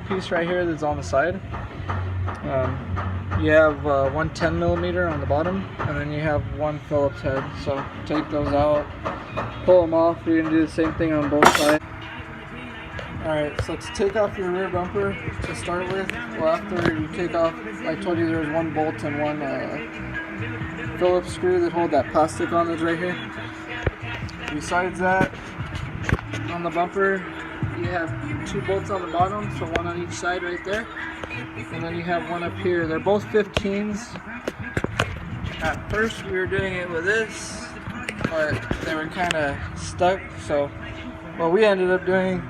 piece right here that's on the side. You have one 10mm on the bottom, and then you have one Phillips head. So take those out, pull them off. You're going to do the same thing on both sides. Alright, so to take off your rear bumper to start with, well, after you take off, I told you there's one bolt and one Phillips screw that hold that plastic on that's right here. Besides that, on the bumper, you have 2 bolts on the bottom, so one on each side right there. And then you have one up here. They're both 15s. At first we were doing it with this, but they were kind of stuck, so what we ended up doing,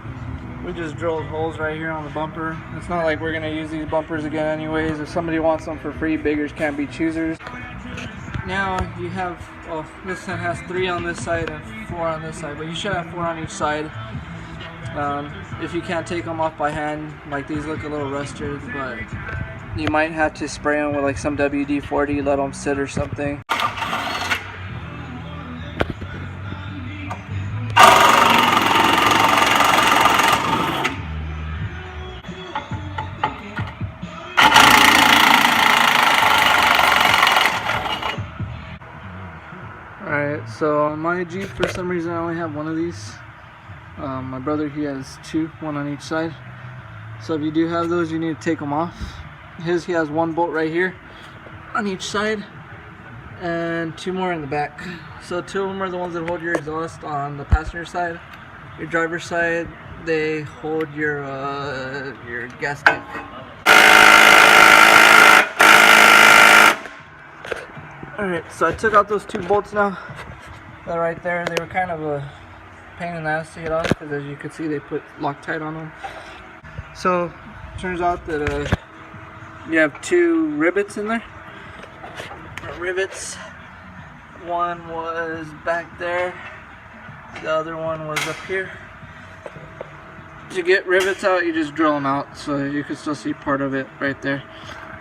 we just drilled holes right here on the bumper. It's not like we're going to use these bumpers again anyways. If somebody wants them for free, beggars can't be choosers. Now you have, well, this one has 3 on this side and 4 on this side, but you should have 4 on each side. If you can't take them off by hand, like these look a little rusted, but you might have to spray them with like some WD-40, let them sit or something. Alright, so on my Jeep, for some reason I only have one of these. My brother, he has 2, one on each side. So if you do have those, you need to take them off. His, he has 1 bolt right here on each side and 2 more in the back. So 2 of them are the ones that hold your exhaust on the passenger side. Your driver's side, they hold your gas tank. Alright, so I took out those 2 bolts now. They're right there. They were kind of a pain in the ass to get off because, as you can see, they put Loctite on them. So turns out that you have 2 rivets in there. Rivets. One was back there. The other one was up here. To get rivets out, you just drill them out, so you can still see part of it right there.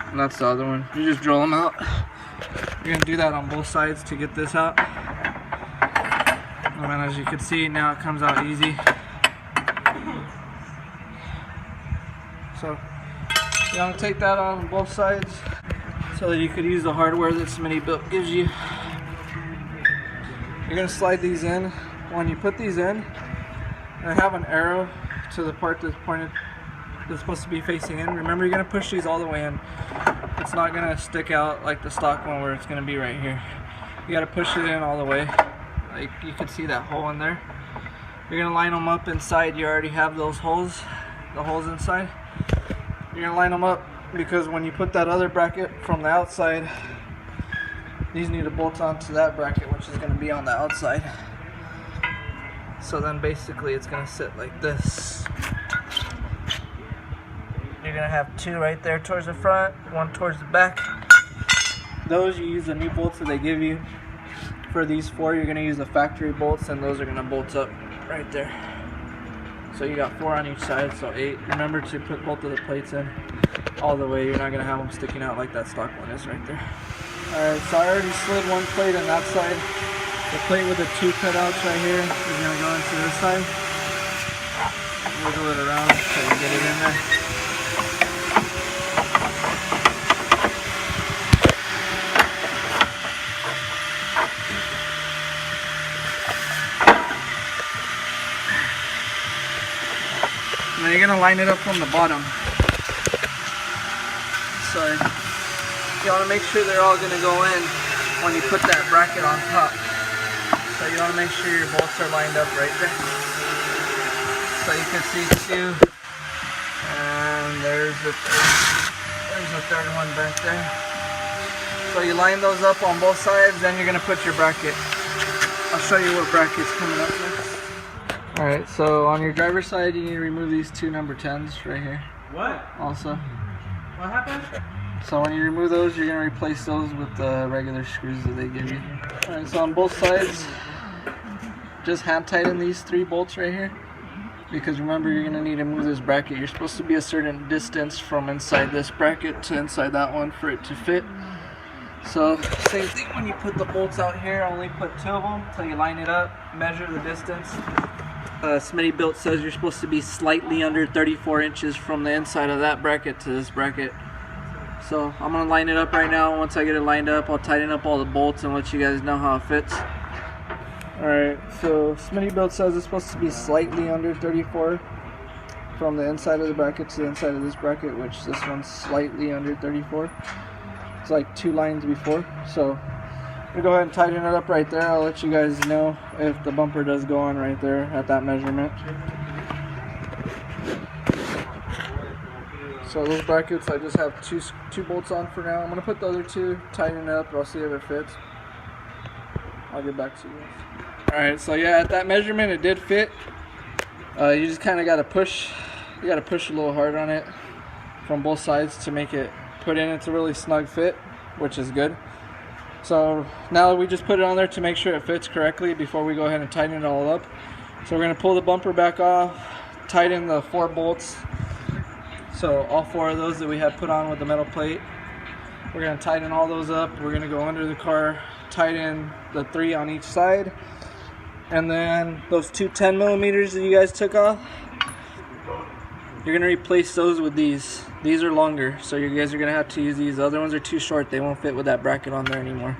And that's the other one. You just drill them out. You're going to do that on both sides to get this out. And as you can see, now it comes out easy. So you want to take that out on both sides so that you could use the hardware that Smittybilt gives you. You're going to slide these in. When you put these in, I have an arrow to the part that's pointed, that's supposed to be facing in. Remember, you're going to push these all the way in. It's not going to stick out like the stock one where it's going to be right here. You got to push it in all the way. Like you can see that hole in there. You're going to line them up inside. You already have those holes, the holes inside. You're going to line them up because when you put that other bracket from the outside, these need to bolt onto that bracket, which is going to be on the outside. So then basically it's going to sit like this. You're going to have 2 right there towards the front, 1 towards the back. Those, you use the new bolts that they give you. For these 4, you're going to use the factory bolts, and those are going to bolt up right there. So you got 4 on each side, so 8. Remember to put both of the plates in all the way. You're not going to have them sticking out like that stock one is right there. Alright, so I already slid 1 plate on that side. The plate with the 2 cutouts right here is going to go into this side. Wiggle it around so you get it in there. Now you're going to line it up from the bottom. So you want to make sure they're all going to go in when you put that bracket on top. So you want to make sure your bolts are lined up right there. So you can see 2. And there's the 3rd one back there. So you line those up on both sides, then you're going to put your bracket. I'll show you what bracket's coming up next. Alright, so on your driver's side, you need to remove these 2 number 10s right here. What? Also. What happened? So when you remove those, you're going to replace those with the regular screws that they give you. Alright, so on both sides, just hand tighten these 3 bolts right here. Because remember, you're going to need to move this bracket. You're supposed to be a certain distance from inside this bracket to inside that one for it to fit. So same thing when you put the bolts out here, only put 2 of them until you line it up, measure the distance. Smittybilt says you're supposed to be slightly under 34 inches from the inside of that bracket to this bracket. So I'm going to line it up right now. Once I get it lined up, I'll tighten up all the bolts and let you guys know how it fits. Alright, so Smittybilt says it's supposed to be slightly under 34 from the inside of the bracket to the inside of this bracket, which this one's slightly under 34. It's like 2 lines before. So I'm going to go ahead and tighten it up right there. I'll let you guys know if the bumper does go on right there at that measurement. So those brackets, I just have two bolts on for now. I'm going to put the other 2, tighten it up, I'll see if it fits. I'll get back to you guys. Alright, so yeah, at that measurement it did fit. You just kind of got to push. You got to push a little hard on it from both sides to make it put in. It's a really snug fit, which is good. So now we just put it on there to make sure it fits correctly before we go ahead and tighten it all up. So we're going to pull the bumper back off, tighten the 4 bolts. So all 4 of those that we had put on with the metal plate, we're going to tighten all those up. We're going to go under the car, tighten the 3 on each side. And then those 2 10mm that you guys took off, you're going to replace those with these. These are longer, so you guys are going to have to use these. The other ones are too short. They won't fit with that bracket on there anymore.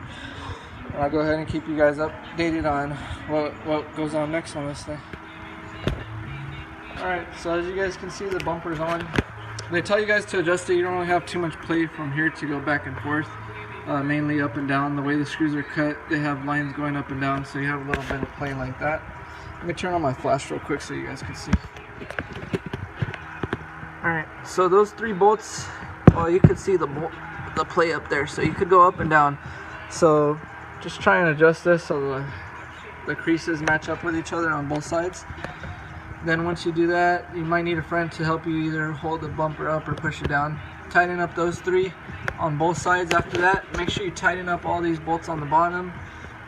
And I'll go ahead and keep you guys updated on what goes on next on this thing. Alright, so as you guys can see, the bumper's on. They tell you guys to adjust it. You don't really have too much play from here to go back and forth. Mainly up and down. The way the screws are cut, they have lines going up and down, so you have a little bit of play like that. Let me turn on my flash real quick so you guys can see. Alright, so those 3 bolts, well, you can see the play up there, so you could go up and down. So just try and adjust this so the creases match up with each other on both sides. Then once you do that, you might need a friend to help you either hold the bumper up or push it down. Tighten up those 3 on both sides. After that, make sure you tighten up all these bolts on the bottom.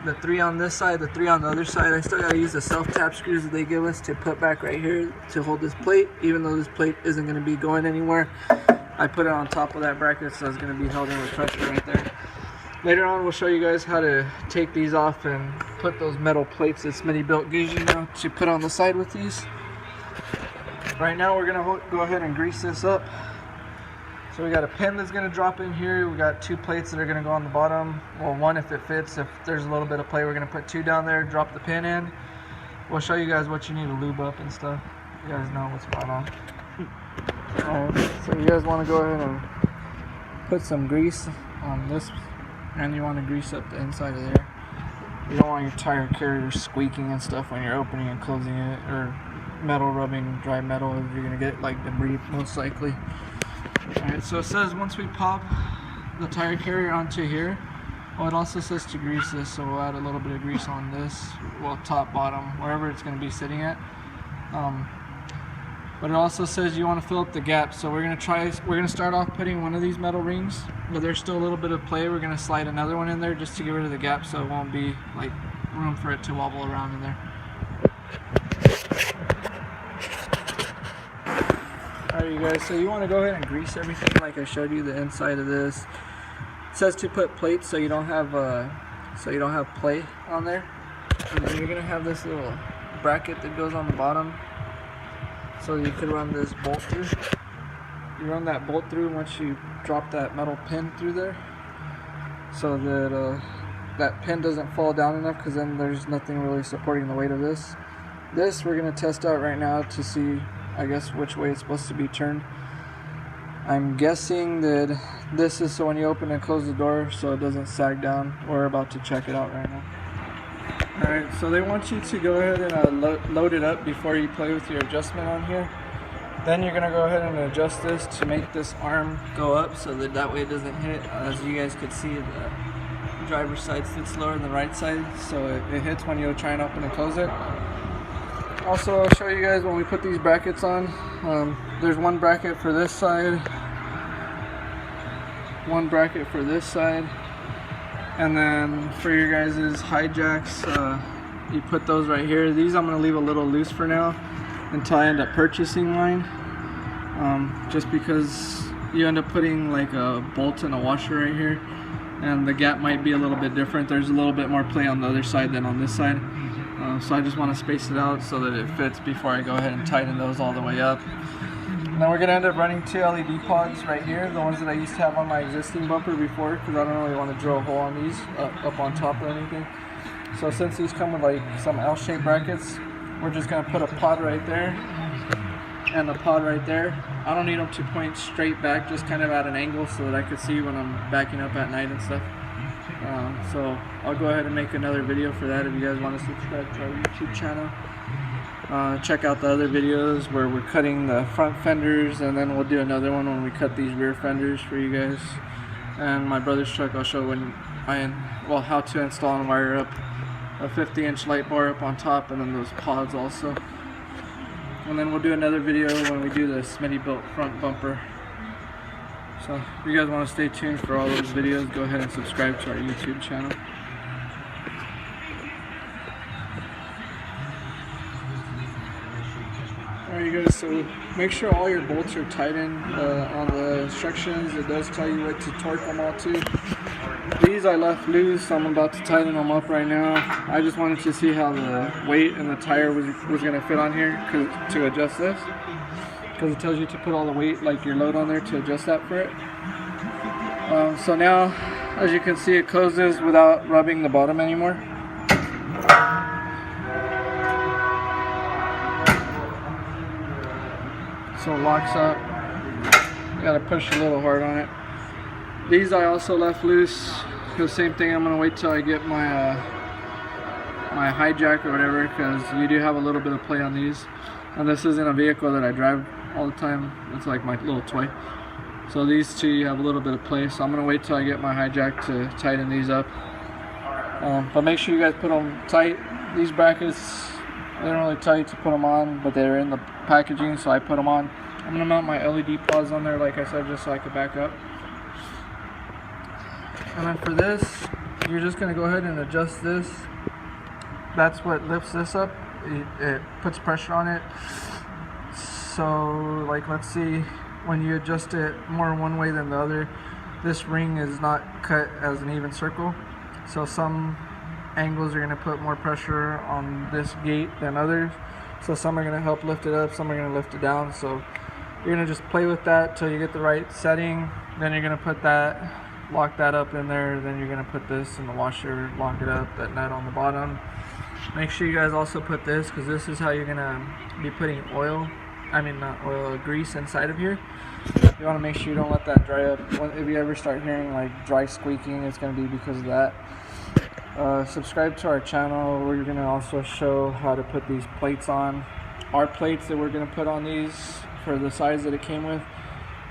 The 3 on this side, the 3 on the other side. I still gotta use the self-tap screws that they give us to put back right here to hold this plate, even though this plate isn't gonna be going anywhere. I put it on top of that bracket, so it's gonna be held in with pressure right there. Later on, we'll show you guys how to take these off and put those metal plates that Smittybilt gives you now to put on the side with these. Right now, we're gonna go ahead and grease this up. So we got a pin that's going to drop in here. We got 2 plates that are going to go on the bottom. Well, 1 if it fits. If there's a little bit of play, we're going to put 2 down there, drop the pin in. We'll show you guys what you need to lube up and stuff. You guys know what's going on. Alright, so you guys want to go ahead and put some grease on this, and you want to grease up the inside of there. You don't want your tire carrier squeaking and stuff when you're opening and closing it, or metal rubbing dry metal. You're going to get like debris most likely. Alright, so it says once we pop the tire carrier onto here, well, it also says to grease this, so we'll add a little bit of grease on this, well, top, bottom, wherever it's going to be sitting at. But it also says you want to fill up the gap, so we're going to start off putting one of these metal rings, but there's still a little bit of play. We're going to slide another one in there just to get rid of the gap, so it won't be like room for it to wobble around in there. Alright, you guys, so you want to go ahead and grease everything like I showed you, the inside of this. It says to put plates so you don't have play on there. And then you're going to have this little bracket that goes on the bottom, so you could run this bolt through. You run that bolt through once you drop that metal pin through there, so that that pin doesn't fall down enough, because then there's nothing really supporting the weight of this. This we're going to test out right now to see, I guess, which way it's supposed to be turned. I'm guessing that this is so when you open and close the door so it doesn't sag down. We're about to check it out right now. Alright, so they want you to go ahead and load it up before you play with your adjustment on here. Then you're going to go ahead and adjust this to make this arm go up so that way it doesn't hit. As you guys could see, the driver's side sits lower than the right side, so it hits when you try and open and close it. Also, I'll show you guys when we put these brackets on. There's one bracket for this side, one bracket for this side, and then for your guys' high jacks, you put those right here. These I'm going to leave a little loose for now until I end up purchasing mine, just because you end up putting like a bolt and a washer right here, and the gap might be a little bit different. There's a little bit more play on the other side than on this side. So I just want to space it out so that it fits before I go ahead and tighten those all the way up. And then we're going to end up running 2 LED pods right here, the ones that I used to have on my existing bumper before, because I don't really want to drill a hole on these up on top or anything. So since these come with like some L-shaped brackets, we're just going to put a pod right there and a pod right there. I don't need them to point straight back, just kind of at an angle so that I could see when I'm backing up at night and stuff. So I'll go ahead and make another video for that if you guys want to subscribe to our YouTube channel. Check out the other videos where we're cutting the front fenders, and then we'll do another one when we cut these rear fenders for you guys. And my brother's truck, I'll show when how to install and wire up a 50-inch light bar up on top, and then those pods also. And then we'll do another video when we do the Smittybilt front bumper. So if you guys want to stay tuned for all those videos, go ahead and subscribe to our YouTube channel. Alright you guys, so make sure all your bolts are tightened. On the instructions it does tell you what to torque them all to. These I left loose, so I'm about to tighten them up right now. I just wanted to see how the weight and the tire was going to fit on here to adjust this. Because it tells you to put all the weight, like your load on there, to adjust that for it. So now, as you can see, it closes without rubbing the bottom anymore. So it locks up. You gotta push a little hard on it. These I also left loose. The same thing, I'm gonna wait till I get my my hijack or whatever, because you do have a little bit of play on these. And this isn't a vehicle that I drive all the time. It's like my little toy. So these two you have a little bit of play. So I'm gonna wait till I get my hijack to tighten these up. But make sure you guys put them tight. These brackets, they don't really tell you to put them on, but they're in the packaging, so I put them on. I'm gonna mount my LED pods on there, like I said, just so I could back up. And then for this, you're just gonna go ahead and adjust this. That's what lifts this up. It puts pressure on it. So like, let's see, when you adjust it more one way than the other, this ring is not cut as an even circle. So some angles are going to put more pressure on this gate than others. So some are going to help lift it up, some are going to lift it down. So you're going to just play with that till you get the right setting. Then you're going to put that, lock that up in there. Then you're going to put this in the washer, lock it up, that nut on the bottom. Make sure you guys also put this, because this is how you're going to be putting grease inside of here. You want to make sure you don't let that dry up. If you ever start hearing like dry squeaking, it's going to be because of that. Subscribe to our channel. We're going to also show how to put these plates on. Our plates that we're going to put on these for the size that it came with,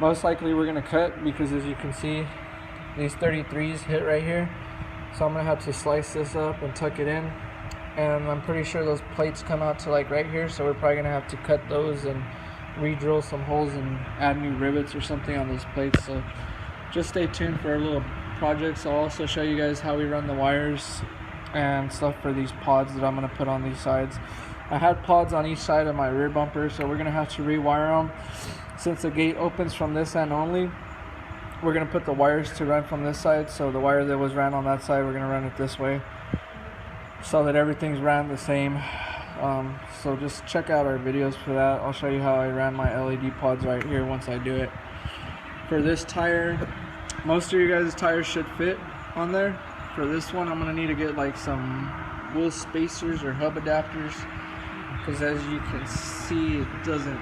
most likely we're going to cut, because as you can see, these 33s hit right here. So I'm going to have to slice this up and tuck it in. And I'm pretty sure those plates come out to like right here, so we're probably going to have to cut those and re-drill some holes and add new rivets or something on those plates. So just stay tuned for our little projects. I'll also show you guys how we run the wires and stuff for these pods that I'm going to put on these sides. I had pods on each side of my rear bumper, so we're going to have to rewire them. Since the gate opens from this end only, we're going to put the wires to run from this side. So the wire that was ran on that side, we're going to run it this way, so that everything's ran the same. So just check out our videos for that. I'll show you how I ran my LED pods right here once I do it. For this tire, most of you guys' tires should fit on there. For this one, I'm going to need to get like some wheel spacers or hub adapters, because as you can see, it doesn't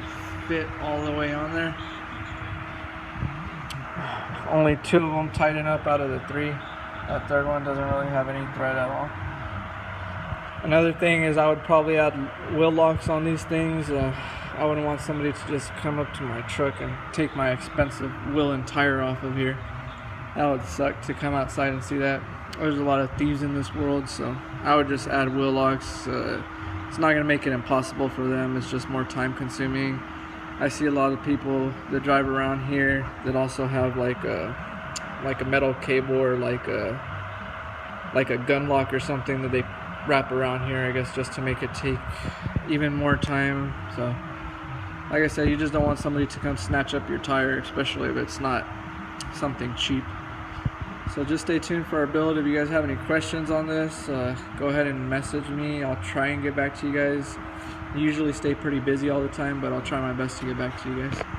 fit all the way on there. Only 2 of them tighten up out of the 3. That third one doesn't really have any thread at all. Another thing is I would probably add wheel locks on these things. I wouldn't want somebody to just come up to my truck and take my expensive wheel and tire off of here. That would suck to come outside and see that. There's a lot of thieves in this world, so I would just add wheel locks. It's not going to make it impossible for them. It's just more time consuming. I see a lot of people that drive around here that also have like a metal cable or like a gun lock or something that they wrap around here, I guess, just to make it take even more time. So like I said, you just don't want somebody to come snatch up your tire, especially if it's not something cheap. So just stay tuned for our build. If you guys have any questions on this, go ahead and message me. I'll try and get back to you guys. I usually stay pretty busy all the time, but I'll try my best to get back to you guys.